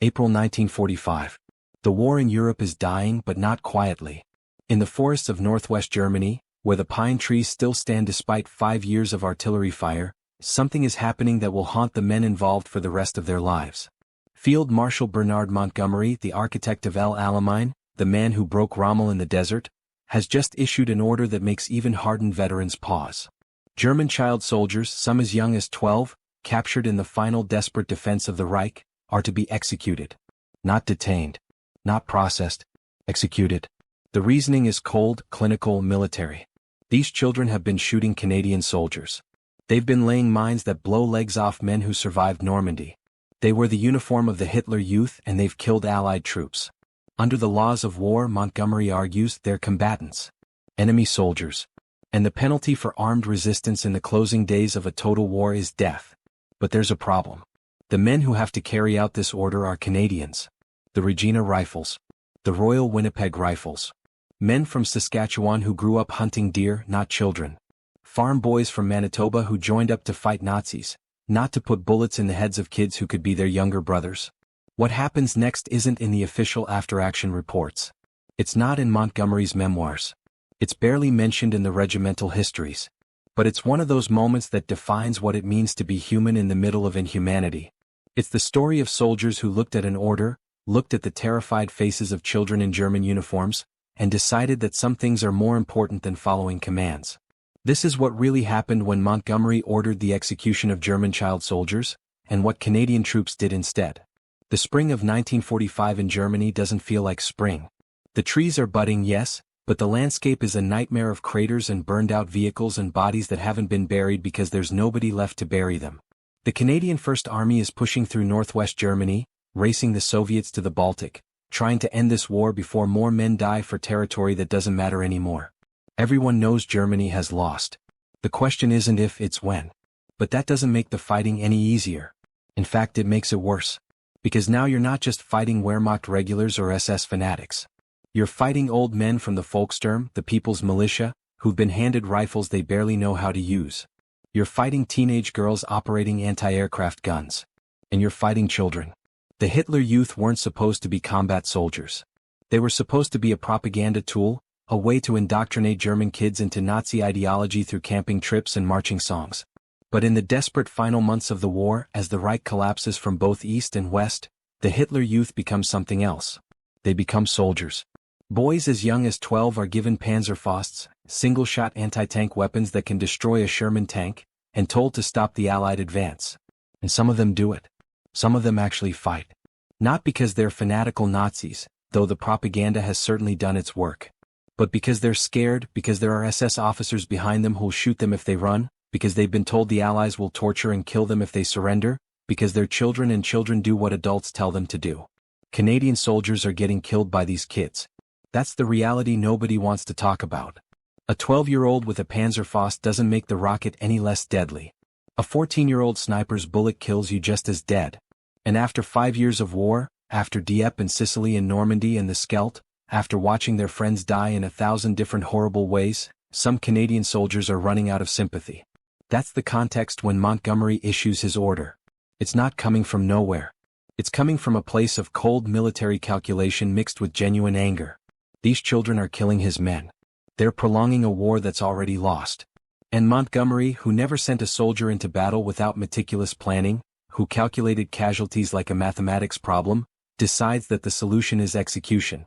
April 1945. The war in Europe is dying, but not quietly. In the forests of northwest Germany, where the pine trees still stand despite 5 years of artillery fire, something is happening that will haunt the men involved for the rest of their lives. Field Marshal Bernard Montgomery, the architect of El Alamein, the man who broke Rommel in the desert, has just issued an order that makes even hardened veterans pause. German child soldiers, some as young as 12, captured in the final desperate defense of the Reich, are to be executed. Not detained. Not processed. Executed. The reasoning is cold, clinical, military. These children have been shooting Canadian soldiers. They've been laying mines that blow legs off men who survived Normandy. They wear the uniform of the Hitler Youth and they've killed Allied troops. Under the laws of war, Montgomery argues, they're combatants. Enemy soldiers. And the penalty for armed resistance in the closing days of a total war is death. But there's a problem. The men who have to carry out this order are Canadians. The Regina Rifles. The Royal Winnipeg Rifles. Men from Saskatchewan who grew up hunting deer, not children. Farm boys from Manitoba who joined up to fight Nazis, not to put bullets in the heads of kids who could be their younger brothers. What happens next isn't in the official after-action reports. It's not in Montgomery's memoirs. It's barely mentioned in the regimental histories. But it's one of those moments that defines what it means to be human in the middle of inhumanity. It's the story of soldiers who looked at an order, looked at the terrified faces of children in German uniforms, and decided that some things are more important than following commands. This is what really happened when Montgomery ordered the execution of German child soldiers, and what Canadian troops did instead. The spring of 1945 in Germany doesn't feel like spring. The trees are budding, yes, but the landscape is a nightmare of craters and burned-out vehicles and bodies that haven't been buried because there's nobody left to bury them. The Canadian First Army is pushing through northwest Germany, racing the Soviets to the Baltic, trying to end this war before more men die for territory that doesn't matter anymore. Everyone knows Germany has lost. The question isn't if, it's when. But that doesn't make the fighting any easier. In fact, it makes it worse. Because now you're not just fighting Wehrmacht regulars or SS fanatics. You're fighting old men from the Volkssturm, the People's Militia, who've been handed rifles they barely know how to use. You're fighting teenage girls operating anti-aircraft guns. And you're fighting children. The Hitler Youth weren't supposed to be combat soldiers. They were supposed to be a propaganda tool, a way to indoctrinate German kids into Nazi ideology through camping trips and marching songs. But in the desperate final months of the war, as the Reich collapses from both east and west, the Hitler Youth become something else. They become soldiers. Boys as young as 12 are given Panzerfausts, single-shot anti-tank weapons that can destroy a Sherman tank, and told to stop the Allied advance. And some of them do it. Some of them actually fight. Not because they're fanatical Nazis, though the propaganda has certainly done its work. But because they're scared, because there are SS officers behind them who'll shoot them if they run, because they've been told the Allies will torture and kill them if they surrender, because they're children and children do what adults tell them to do. Canadian soldiers are getting killed by these kids. That's the reality nobody wants to talk about. A 12-year-old with a Panzerfaust doesn't make the rocket any less deadly. A 14-year-old sniper's bullet kills you just as dead. And after 5 years of war, after Dieppe and Sicily and Normandy and the Scheldt, after watching their friends die in 1,000 different horrible ways, some Canadian soldiers are running out of sympathy. That's the context when Montgomery issues his order. It's not coming from nowhere. It's coming from a place of cold military calculation mixed with genuine anger. These children are killing his men. They're prolonging a war that's already lost. And Montgomery, who never sent a soldier into battle without meticulous planning, who calculated casualties like a mathematics problem, decides that the solution is execution.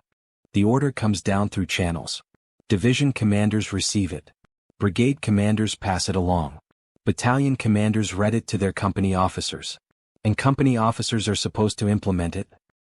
The order comes down through channels. Division commanders receive it. Brigade commanders pass it along. Battalion commanders read it to their company officers. And company officers are supposed to implement it.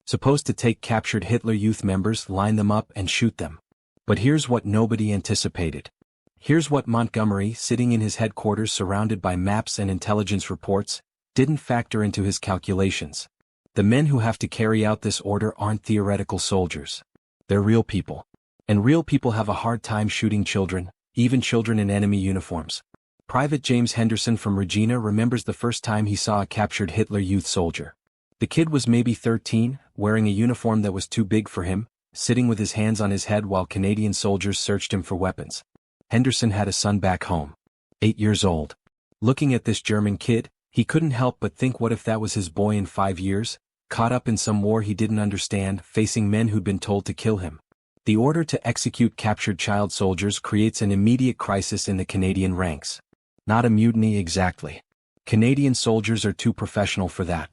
Supposed to take captured Hitler Youth members, line them up and shoot them. But here's what nobody anticipated. Here's what Montgomery, sitting in his headquarters surrounded by maps and intelligence reports, didn't factor into his calculations. The men who have to carry out this order aren't theoretical soldiers. They're real people. And real people have a hard time shooting children, even children in enemy uniforms. Private James Henderson from Regina remembers the first time he saw a captured Hitler Youth soldier. The kid was maybe 13, wearing a uniform that was too big for him, sitting with his hands on his head while Canadian soldiers searched him for weapons. Henderson had a son back home. 8 years old. Looking at this German kid, he couldn't help but think, what if that was his boy in 5 years, caught up in some war he didn't understand, facing men who'd been told to kill him. The order to execute captured child soldiers creates an immediate crisis in the Canadian ranks. Not a mutiny exactly. Canadian soldiers are too professional for that.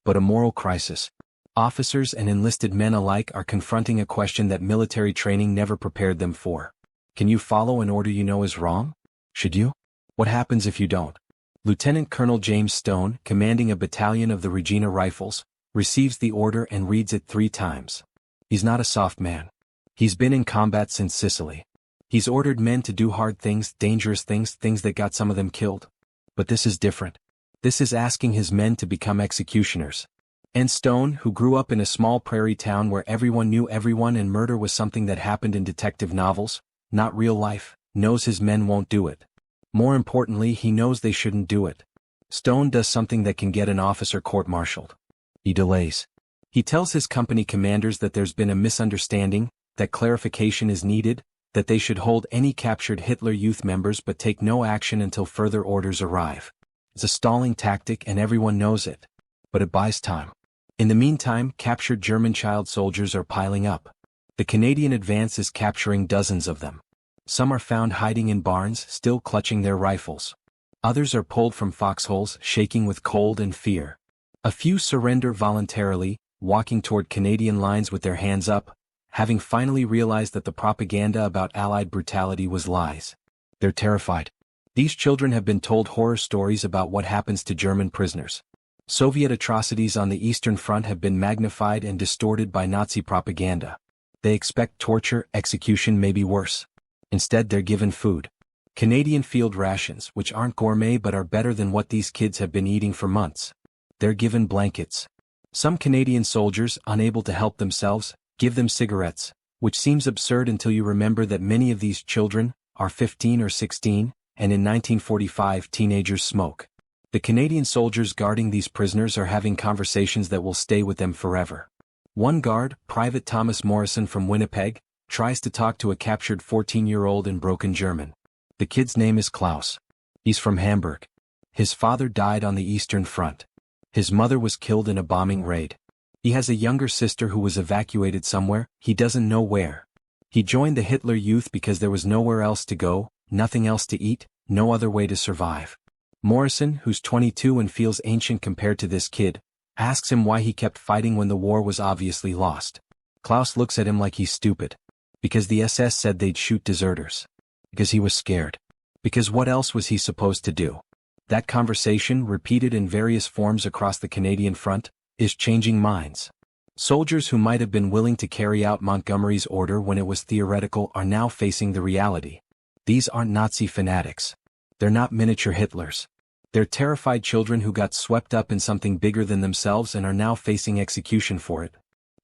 But a moral crisis. Officers and enlisted men alike are confronting a question that military training never prepared them for. Can you follow an order you know is wrong? Should you? What happens if you don't? Lieutenant Colonel James Stone, commanding a battalion of the Regina Rifles, receives the order and reads it 3 times. He's not a soft man. He's been in combat since Sicily. He's ordered men to do hard things, dangerous things, things that got some of them killed. But this is different. This is asking his men to become executioners. And Stone, who grew up in a small prairie town where everyone knew everyone and murder was something that happened in detective novels, not real life, knows his men won't do it. More importantly, he knows they shouldn't do it. Stone does something that can get an officer court-martialed. He delays. He tells his company commanders that there's been a misunderstanding, that clarification is needed, that they should hold any captured Hitler Youth members but take no action until further orders arrive. It's a stalling tactic and everyone knows it. But it buys time. In the meantime, captured German child soldiers are piling up. The Canadian advance is capturing dozens of them. Some are found hiding in barns, still clutching their rifles. Others are pulled from foxholes, shaking with cold and fear. A few surrender voluntarily, walking toward Canadian lines with their hands up, having finally realized that the propaganda about Allied brutality was lies. They're terrified. These children have been told horror stories about what happens to German prisoners. Soviet atrocities on the Eastern Front have been magnified and distorted by Nazi propaganda. They expect torture, execution, maybe worse. Instead, they're given food. Canadian field rations, which aren't gourmet but are better than what these kids have been eating for months. They're given blankets. Some Canadian soldiers, unable to help themselves, give them cigarettes, which seems absurd until you remember that many of these children are 15 or 16, and in 1945 teenagers smoke. The Canadian soldiers guarding these prisoners are having conversations that will stay with them forever. One guard, Private Thomas Morrison from Winnipeg, tries to talk to a captured 14-year-old in broken German. The kid's name is Klaus. He's from Hamburg. His father died on the Eastern Front. His mother was killed in a bombing raid. He has a younger sister who was evacuated somewhere, he doesn't know where. He joined the Hitler Youth because there was nowhere else to go, nothing else to eat, no other way to survive. Morrison, who's 22 and feels ancient compared to this kid, asks him why he kept fighting when the war was obviously lost. Klaus looks at him like he's stupid. Because the SS said they'd shoot deserters. Because he was scared. Because what else was he supposed to do? That conversation, repeated in various forms across the Canadian front, is changing minds. Soldiers who might have been willing to carry out Montgomery's order when it was theoretical are now facing the reality. These aren't Nazi fanatics. They're not miniature Hitlers. They're terrified children who got swept up in something bigger than themselves and are now facing execution for it.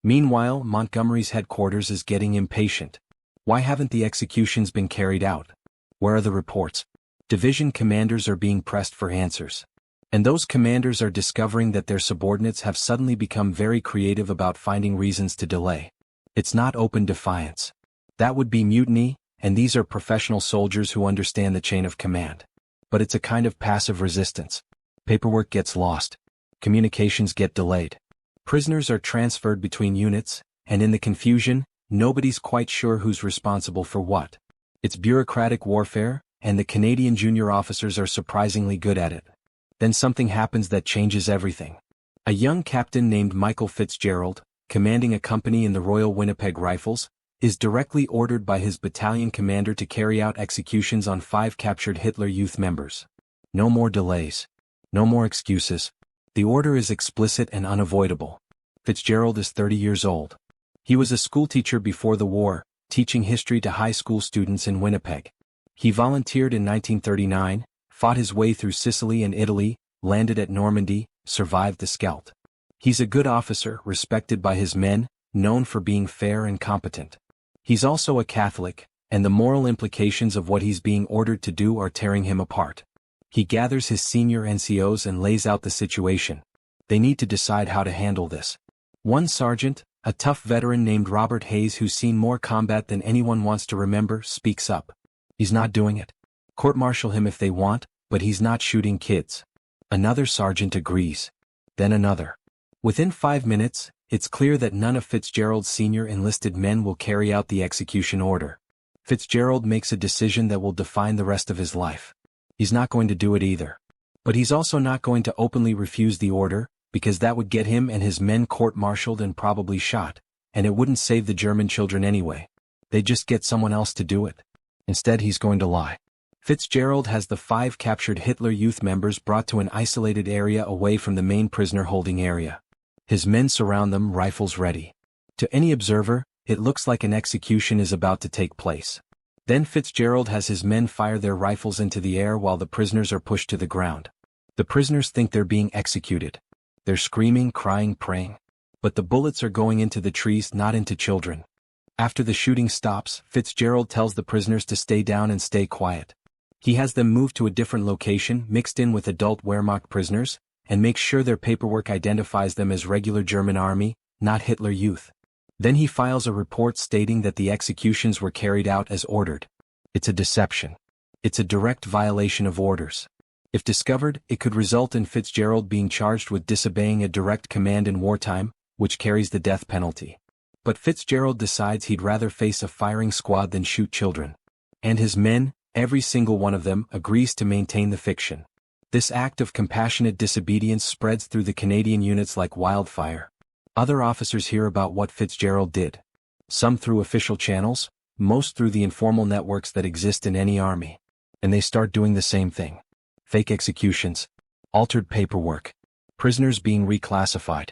Meanwhile, Montgomery's headquarters is getting impatient. Why haven't the executions been carried out? Where are the reports? Division commanders are being pressed for answers. And those commanders are discovering that their subordinates have suddenly become very creative about finding reasons to delay. It's not open defiance. That would be mutiny, and these are professional soldiers who understand the chain of command. But it's a kind of passive resistance. Paperwork gets lost. Communications get delayed. Prisoners are transferred between units, and in the confusion, nobody's quite sure who's responsible for what. It's bureaucratic warfare, and the Canadian junior officers are surprisingly good at it. Then something happens that changes everything. A young captain named Michael Fitzgerald, commanding a company in the Royal Winnipeg Rifles, is directly ordered by his battalion commander to carry out executions on 5 captured Hitler Youth members. No more delays. No more excuses. The order is explicit and unavoidable. Fitzgerald is 30 years old. He was a schoolteacher before the war, teaching history to high school students in Winnipeg. He volunteered in 1939, fought his way through Sicily and Italy, landed at Normandy, survived the Scheldt. He's a good officer, respected by his men, known for being fair and competent. He's also a Catholic, and the moral implications of what he's being ordered to do are tearing him apart. He gathers his senior NCOs and lays out the situation. They need to decide how to handle this. One sergeant, a tough veteran named Robert Hayes who's seen more combat than anyone wants to remember, speaks up. He's not doing it. Court-martial him if they want, but he's not shooting kids. Another sergeant agrees. Then another. Within 5 minutes, it's clear that none of Fitzgerald's senior enlisted men will carry out the execution order. Fitzgerald makes a decision that will define the rest of his life. He's not going to do it either. But he's also not going to openly refuse the order, because that would get him and his men court-martialed and probably shot, and it wouldn't save the German children anyway. They'd just get someone else to do it. Instead, he's going to lie. Fitzgerald has the 5 captured Hitler Youth members brought to an isolated area away from the main prisoner-holding area. His men surround them, rifles ready. To any observer, it looks like an execution is about to take place. Then Fitzgerald has his men fire their rifles into the air while the prisoners are pushed to the ground. The prisoners think they're being executed. They're screaming, crying, praying. But the bullets are going into the trees, not into children. After the shooting stops, Fitzgerald tells the prisoners to stay down and stay quiet. He has them move to a different location mixed in with adult Wehrmacht prisoners, and makes sure their paperwork identifies them as regular German army, not Hitler Youth. Then he files a report stating that the executions were carried out as ordered. It's a deception. It's a direct violation of orders. If discovered, it could result in Fitzgerald being charged with disobeying a direct command in wartime, which carries the death penalty. But Fitzgerald decides he'd rather face a firing squad than shoot children. And his men, every single one of them, agrees to maintain the fiction. This act of compassionate disobedience spreads through the Canadian units like wildfire. Other officers hear about what Fitzgerald did. Some through official channels, most through the informal networks that exist in any army. And they start doing the same thing. Fake executions, altered paperwork, prisoners being reclassified.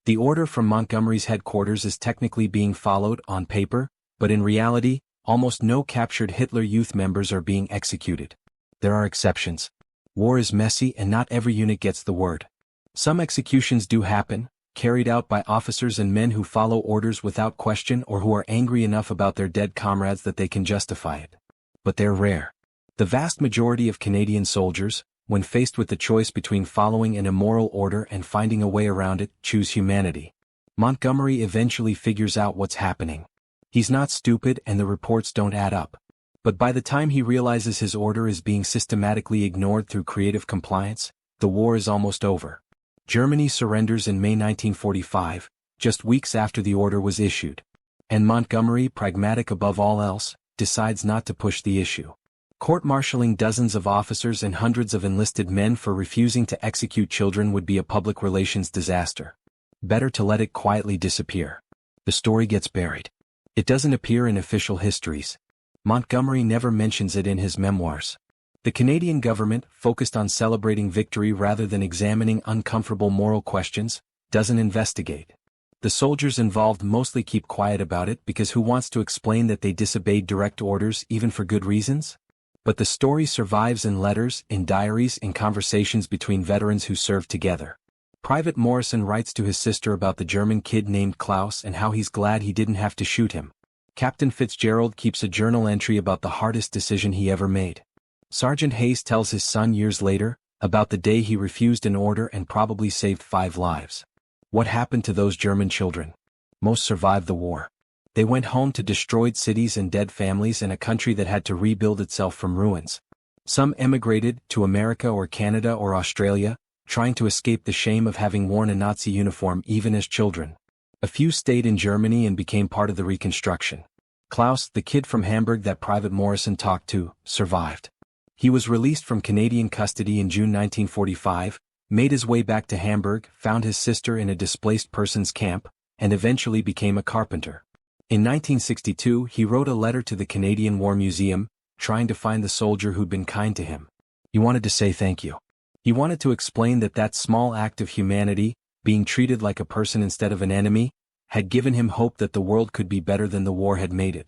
The order from Montgomery's headquarters is technically being followed on paper, but in reality, almost no captured Hitler Youth members are being executed. There are exceptions. War is messy and not every unit gets the word. Some executions do happen, carried out by officers and men who follow orders without question or who are angry enough about their dead comrades that they can justify it. But they're rare. The vast majority of Canadian soldiers, when faced with the choice between following an immoral order and finding a way around it, choose humanity. Montgomery eventually figures out what's happening. He's not stupid and the reports don't add up. But by the time he realizes his order is being systematically ignored through creative compliance, the war is almost over. Germany surrenders in May 1945, just weeks after the order was issued. And Montgomery, pragmatic above all else, decides not to push the issue. Court-martialing dozens of officers and hundreds of enlisted men for refusing to execute children would be a public relations disaster. Better to let it quietly disappear. The story gets buried. It doesn't appear in official histories. Montgomery never mentions it in his memoirs. The Canadian government, focused on celebrating victory rather than examining uncomfortable moral questions, doesn't investigate. The soldiers involved mostly keep quiet about it because who wants to explain that they disobeyed direct orders even for good reasons? But the story survives in letters, in diaries, in conversations between veterans who served together. Private Morrison writes to his sister about the German kid named Klaus and how he's glad he didn't have to shoot him. Captain Fitzgerald keeps a journal entry about the hardest decision he ever made. Sergeant Hayes tells his son years later about the day he refused an order and probably saved 5 lives. What happened to those German children? Most survived the war. They went home to destroyed cities and dead families in a country that had to rebuild itself from ruins. Some emigrated to America or Canada or Australia, trying to escape the shame of having worn a Nazi uniform even as children. A few stayed in Germany and became part of the reconstruction. Klaus, the kid from Hamburg that Private Morrison talked to, survived. He was released from Canadian custody in June 1945, made his way back to Hamburg, found his sister in a displaced persons camp, and eventually became a carpenter. In 1962, he wrote a letter to the Canadian War Museum, trying to find the soldier who'd been kind to him. He wanted to say thank you. He wanted to explain that small act of humanity, being treated like a person instead of an enemy, had given him hope that the world could be better than the war had made it.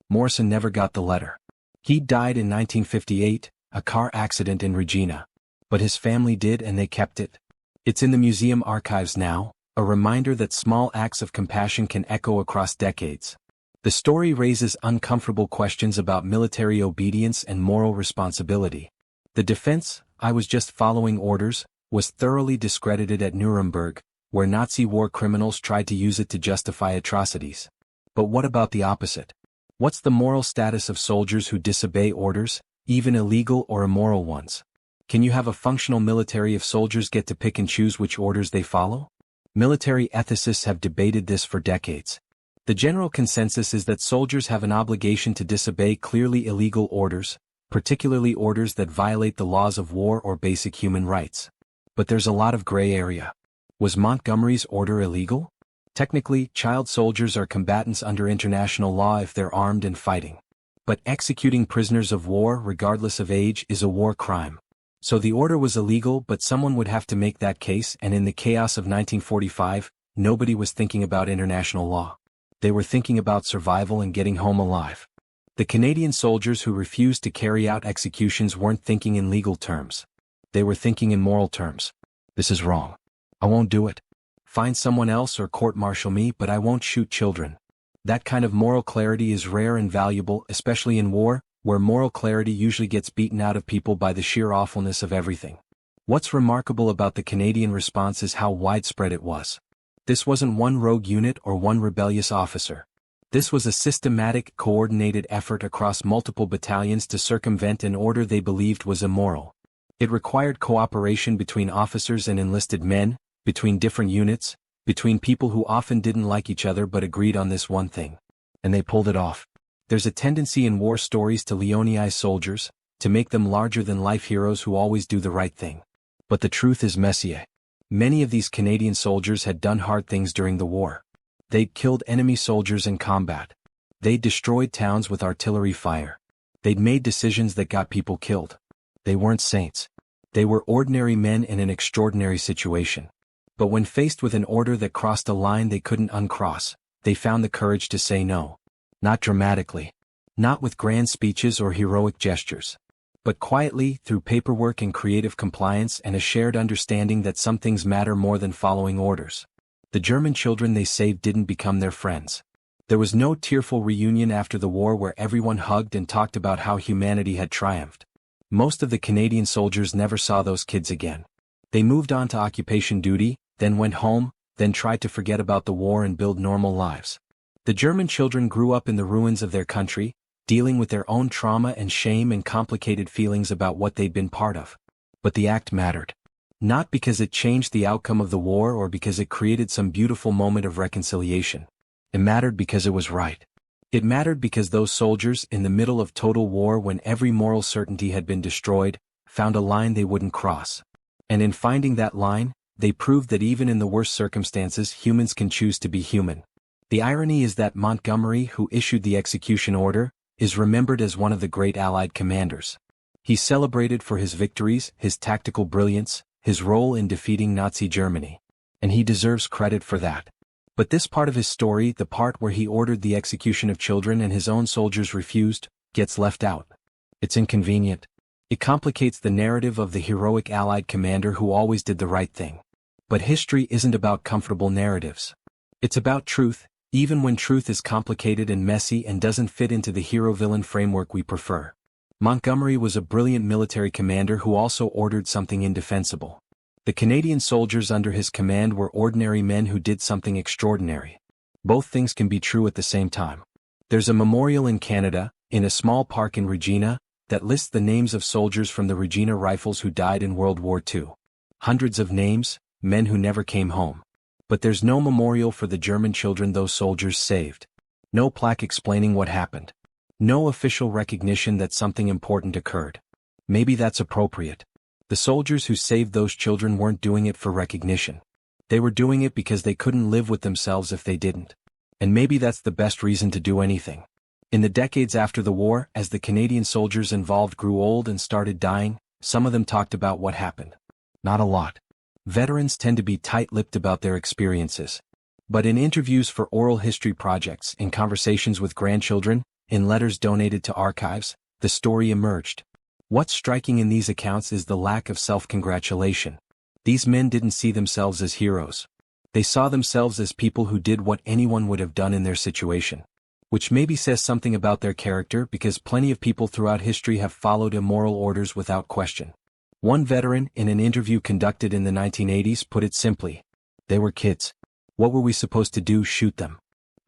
Morrison never got the letter. He died in 1958, a car accident in Regina. But his family did and they kept it. It's in the museum archives now, a reminder that small acts of compassion can echo across decades. The story raises uncomfortable questions about military obedience and moral responsibility. The defense, "I was just following orders," was thoroughly discredited at Nuremberg, where Nazi war criminals tried to use it to justify atrocities. But what about the opposite? What's the moral status of soldiers who disobey orders, even illegal or immoral ones? Can you have a functional military if soldiers get to pick and choose which orders they follow? Military ethicists have debated this for decades. The general consensus is that soldiers have an obligation to disobey clearly illegal orders, particularly orders that violate the laws of war or basic human rights. But there's a lot of gray area. Was Montgomery's order illegal? Technically, child soldiers are combatants under international law if they're armed and fighting. But executing prisoners of war regardless of age is a war crime. So the order was illegal, but someone would have to make that case, and in the chaos of 1945, nobody was thinking about international law. They were thinking about survival and getting home alive. The Canadian soldiers who refused to carry out executions weren't thinking in legal terms. They were thinking in moral terms. This is wrong. I won't do it. Find someone else or court-martial me, but I won't shoot children. That kind of moral clarity is rare and valuable, especially in war, where moral clarity usually gets beaten out of people by the sheer awfulness of everything. What's remarkable about the Canadian response is how widespread it was. This wasn't one rogue unit or one rebellious officer. This was a systematic, coordinated effort across multiple battalions to circumvent an order they believed was immoral. It required cooperation between officers and enlisted men, between different units, between people who often didn't like each other but agreed on this one thing. And they pulled it off. There's a tendency in war stories to leonize soldiers, to make them larger-than-life heroes who always do the right thing. But the truth is messier. Many of these Canadian soldiers had done hard things during the war. They'd killed enemy soldiers in combat. They'd destroyed towns with artillery fire. They'd made decisions that got people killed. They weren't saints. They were ordinary men in an extraordinary situation. But when faced with an order that crossed a line they couldn't uncross, they found the courage to say no. Not dramatically. Not with grand speeches or heroic gestures. But quietly, through paperwork and creative compliance and a shared understanding that some things matter more than following orders. The German children they saved didn't become their friends. There was no tearful reunion after the war where everyone hugged and talked about how humanity had triumphed. Most of the Canadian soldiers never saw those kids again. They moved on to occupation duty, then went home, then tried to forget about the war and build normal lives. The German children grew up in the ruins of their country, dealing with their own trauma and shame and complicated feelings about what they'd been part of. But the act mattered. Not because it changed the outcome of the war or because it created some beautiful moment of reconciliation. It mattered because it was right. It mattered because those soldiers, in the middle of total war when every moral certainty had been destroyed, found a line they wouldn't cross. And in finding that line, they proved that even in the worst circumstances humans can choose to be human. The irony is that Montgomery, who issued the execution order, is remembered as one of the great Allied commanders. He's celebrated for his victories, his tactical brilliance, his role in defeating Nazi Germany. And he deserves credit for that. But this part of his story, the part where he ordered the execution of children and his own soldiers refused, gets left out. It's inconvenient. It complicates the narrative of the heroic Allied commander who always did the right thing. But history isn't about comfortable narratives. It's about truth, even when truth is complicated and messy and doesn't fit into the hero-villain framework we prefer. Montgomery was a brilliant military commander who also ordered something indefensible. The Canadian soldiers under his command were ordinary men who did something extraordinary. Both things can be true at the same time. There's a memorial in Canada, in a small park in Regina, that lists the names of soldiers from the Regina Rifles who died in World War II. Hundreds of names, men who never came home. But there's no memorial for the German children those soldiers saved. No plaque explaining what happened. No official recognition that something important occurred. Maybe that's appropriate. The soldiers who saved those children weren't doing it for recognition. They were doing it because they couldn't live with themselves if they didn't. And maybe that's the best reason to do anything. In the decades after the war, as the Canadian soldiers involved grew old and started dying, some of them talked about what happened. Not a lot. Veterans tend to be tight-lipped about their experiences. But in interviews for oral history projects, in conversations with grandchildren, in letters donated to archives, the story emerged. What's striking in these accounts is the lack of self-congratulation. These men didn't see themselves as heroes. They saw themselves as people who did what anyone would have done in their situation. Which maybe says something about their character because plenty of people throughout history have followed immoral orders without question. One veteran, in an interview conducted in the 1980s, put it simply. They were kids. What were we supposed to do? Shoot them?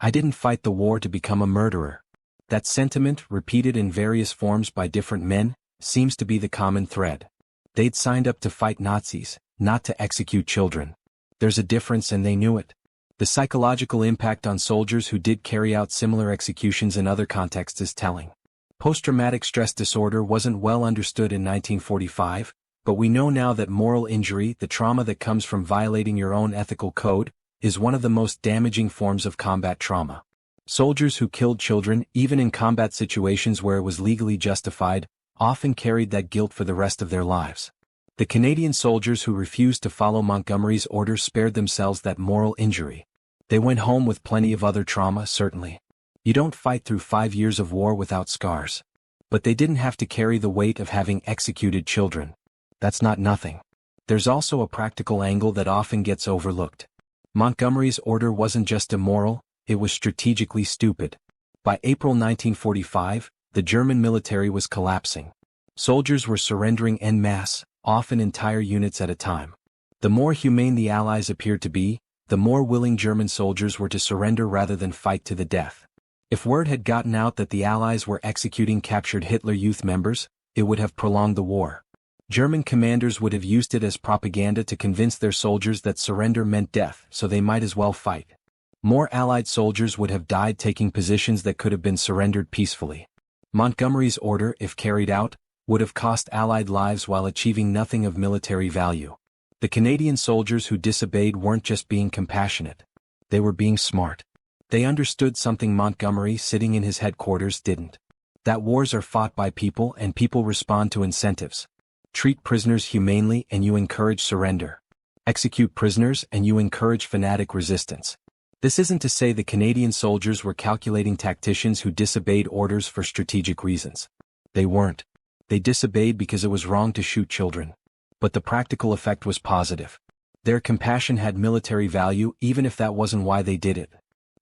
I didn't fight the war to become a murderer. That sentiment, repeated in various forms by different men, seems to be the common thread. They'd signed up to fight Nazis, not to execute children. There's a difference and they knew it. The psychological impact on soldiers who did carry out similar executions in other contexts is telling. Post-traumatic stress disorder wasn't well understood in 1945, but we know now that moral injury, the trauma that comes from violating your own ethical code, is one of the most damaging forms of combat trauma. Soldiers who killed children, even in combat situations where it was legally justified, often carried that guilt for the rest of their lives. The Canadian soldiers who refused to follow Montgomery's orders spared themselves that moral injury. They went home with plenty of other trauma, certainly. You don't fight through 5 years of war without scars. But they didn't have to carry the weight of having executed children. That's not nothing. There's also a practical angle that often gets overlooked. Montgomery's order wasn't just immoral, it was strategically stupid. By April 1945, the German military was collapsing. Soldiers were surrendering en masse, often entire units at a time. The more humane the Allies appeared to be, the more willing German soldiers were to surrender rather than fight to the death. If word had gotten out that the Allies were executing captured Hitler Youth members, it would have prolonged the war. German commanders would have used it as propaganda to convince their soldiers that surrender meant death, so they might as well fight. More Allied soldiers would have died taking positions that could have been surrendered peacefully. Montgomery's order, if carried out, would have cost Allied lives while achieving nothing of military value. The Canadian soldiers who disobeyed weren't just being compassionate. They were being smart. They understood something Montgomery, sitting in his headquarters, didn't. That wars are fought by people and people respond to incentives. Treat prisoners humanely and you encourage surrender. Execute prisoners and you encourage fanatic resistance. This isn't to say the Canadian soldiers were calculating tacticians who disobeyed orders for strategic reasons. They weren't. They disobeyed because it was wrong to shoot children. But the practical effect was positive. Their compassion had military value even if that wasn't why they did it.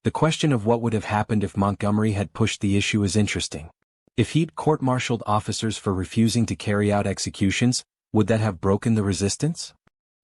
The question of what would have happened if Montgomery had pushed the issue is interesting. If he'd court-martialed officers for refusing to carry out executions, would that have broken the resistance?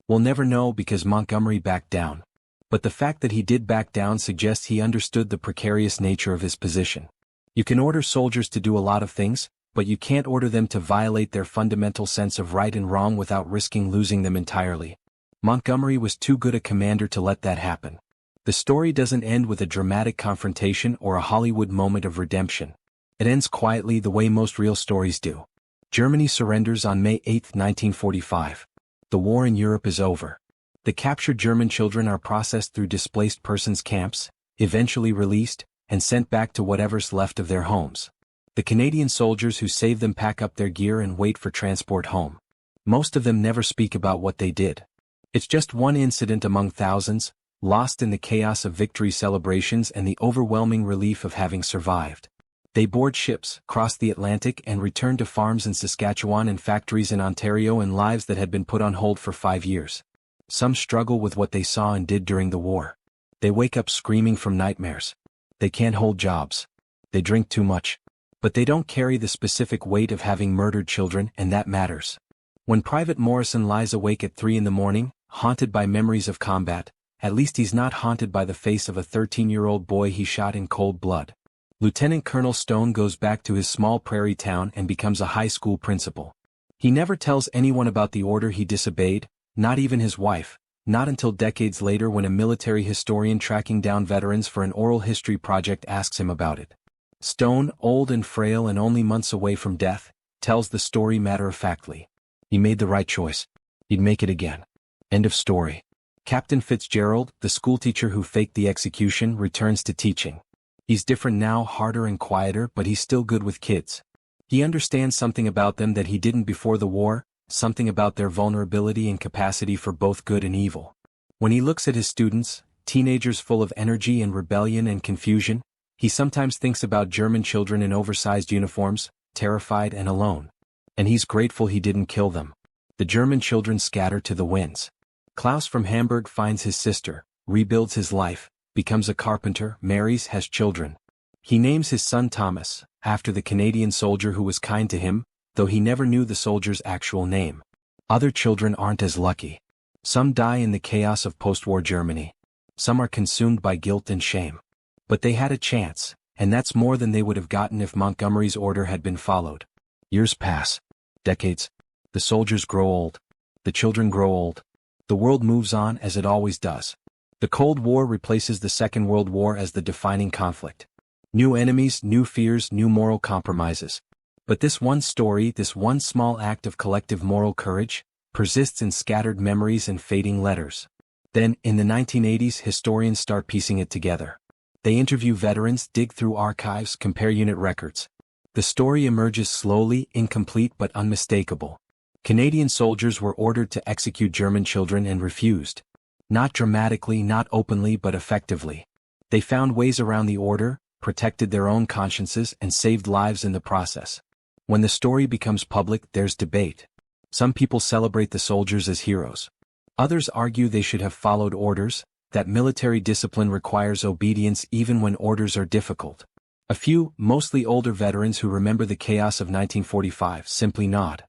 We'll never know because Montgomery backed down. But the fact that he did back down suggests he understood the precarious nature of his position. You can order soldiers to do a lot of things, but you can't order them to violate their fundamental sense of right and wrong without risking losing them entirely. Montgomery was too good a commander to let that happen. The story doesn't end with a dramatic confrontation or a Hollywood moment of redemption. It ends quietly the way most real stories do. Germany surrenders on May 8, 1945. The war in Europe is over. The captured German children are processed through displaced persons camps, eventually released, and sent back to whatever's left of their homes. The Canadian soldiers who save them pack up their gear and wait for transport home. Most of them never speak about what they did. It's just one incident among thousands, lost in the chaos of victory celebrations and the overwhelming relief of having survived. They board ships, cross the Atlantic and return to farms in Saskatchewan and factories in Ontario and lives that had been put on hold for 5 years. Some struggle with what they saw and did during the war. They wake up screaming from nightmares. They can't hold jobs. They drink too much. But they don't carry the specific weight of having murdered children, and that matters. When Private Morrison lies awake at 3 in the morning, haunted by memories of combat, at least he's not haunted by the face of a 13-year-old boy he shot in cold blood. Lieutenant Colonel Stone goes back to his small prairie town and becomes a high school principal. He never tells anyone about the order he disobeyed, not even his wife, not until decades later when a military historian tracking down veterans for an oral history project asks him about it. Stone, old and frail and only months away from death, tells the story matter-of-factly. He made the right choice. He'd make it again. End of story. Captain Fitzgerald, the schoolteacher who faked the execution, returns to teaching. He's different now, harder and quieter, but he's still good with kids. He understands something about them that he didn't before the war, something about their vulnerability and capacity for both good and evil. When he looks at his students, teenagers full of energy and rebellion and confusion, he sometimes thinks about German children in oversized uniforms, terrified and alone. And he's grateful he didn't kill them. The German children scatter to the winds. Klaus from Hamburg finds his sister, rebuilds his life, becomes a carpenter, marries, has children. He names his son Thomas, after the Canadian soldier who was kind to him, though he never knew the soldier's actual name. Other children aren't as lucky. Some die in the chaos of post-war Germany. Some are consumed by guilt and shame. But they had a chance, and that's more than they would have gotten if Montgomery's order had been followed. Years pass. Decades. The soldiers grow old. The children grow old. The world moves on as it always does. The Cold War replaces the Second World War as the defining conflict. New enemies, new fears, new moral compromises. But this one story, this one small act of collective moral courage, persists in scattered memories and fading letters. Then, in the 1980s, historians start piecing it together. They interview veterans, dig through archives, compare unit records. The story emerges slowly, incomplete but unmistakable. Canadian soldiers were ordered to execute German children and refused. Not dramatically, not openly, but effectively. They found ways around the order, protected their own consciences, and saved lives in the process. When the story becomes public, there's debate. Some people celebrate the soldiers as heroes. Others argue they should have followed orders, that military discipline requires obedience even when orders are difficult. A few, mostly older veterans who remember the chaos of 1945, simply nod.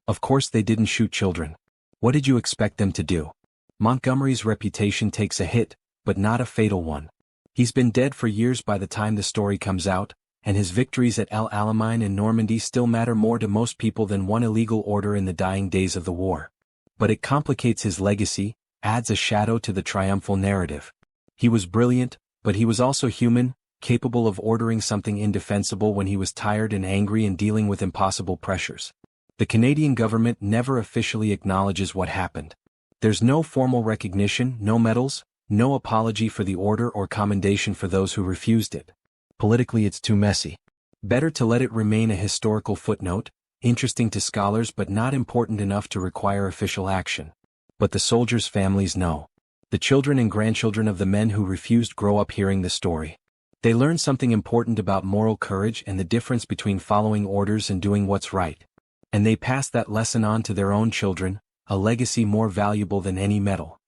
Of course they didn't shoot children. What did you expect them to do? Montgomery's reputation takes a hit, but not a fatal one. He's been dead for years by the time the story comes out, and his victories at El Alamein and Normandy still matter more to most people than one illegal order in the dying days of the war. But it complicates his legacy, adds a shadow to the triumphal narrative. He was brilliant, but he was also human, capable of ordering something indefensible when he was tired and angry and dealing with impossible pressures. The Canadian government never officially acknowledges what happened. There's no formal recognition, no medals, no apology for the order or commendation for those who refused it. Politically it's too messy. Better to let it remain a historical footnote, interesting to scholars but not important enough to require official action. But the soldiers' families know. The children and grandchildren of the men who refused grow up hearing the story. They learn something important about moral courage and the difference between following orders and doing what's right. And they pass that lesson on to their own children, a legacy more valuable than any medal.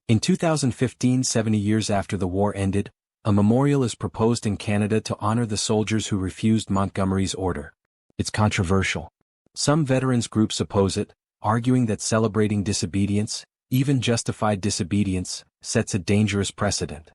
In 2015, 70 years after the war ended, a memorial is proposed in Canada to honor the soldiers who refused Montgomery's order. It's controversial. Some veterans groups oppose it, arguing that celebrating disobedience, even justified disobedience, sets a dangerous precedent.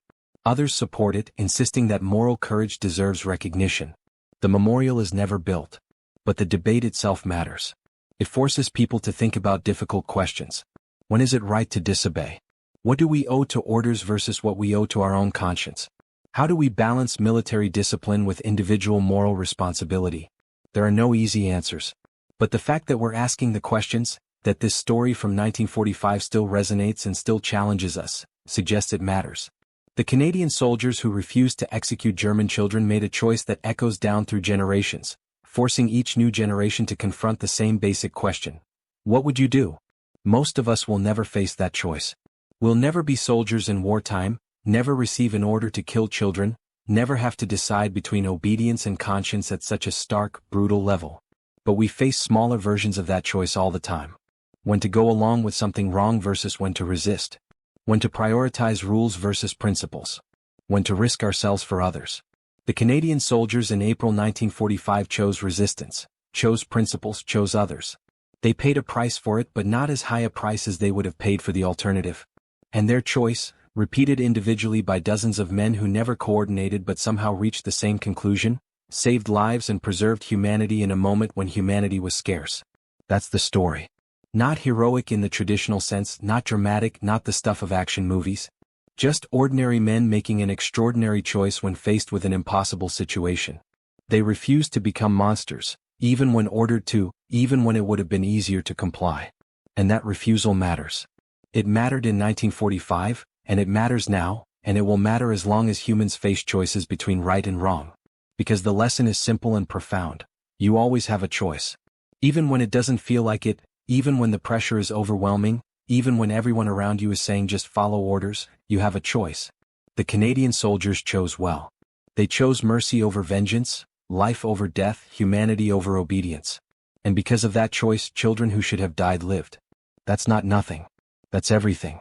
Others support it, insisting that moral courage deserves recognition. The memorial is never built. But the debate itself matters. It forces people to think about difficult questions. When is it right to disobey? What do we owe to orders versus what we owe to our own conscience? How do we balance military discipline with individual moral responsibility? There are no easy answers. But the fact that we're asking the questions, that this story from 1945 still resonates and still challenges us, suggests it matters. The Canadian soldiers who refused to execute German children made a choice that echoes down through generations, forcing each new generation to confront the same basic question. What would you do? Most of us will never face that choice. We'll never be soldiers in wartime, never receive an order to kill children, never have to decide between obedience and conscience at such a stark, brutal level. But we face smaller versions of that choice all the time. When to go along with something wrong versus when to resist. When to prioritize rules versus principles. When to risk ourselves for others. The Canadian soldiers in April 1945 chose resistance, chose principles, chose others. They paid a price for it, but not as high a price as they would have paid for the alternative. And their choice, repeated individually by dozens of men who never coordinated but somehow reached the same conclusion, saved lives and preserved humanity in a moment when humanity was scarce. That's the story. Not heroic in the traditional sense, not dramatic, not the stuff of action movies. Just ordinary men making an extraordinary choice when faced with an impossible situation. They refused to become monsters, even when ordered to, even when it would have been easier to comply. And that refusal matters. It mattered in 1945, and it matters now, and it will matter as long as humans face choices between right and wrong. Because the lesson is simple and profound. You always have a choice. Even when it doesn't feel like it, even when the pressure is overwhelming, even when everyone around you is saying just follow orders, you have a choice. The Canadian soldiers chose well. They chose mercy over vengeance, life over death, humanity over obedience. And because of that choice, children who should have died lived. That's not nothing. That's everything.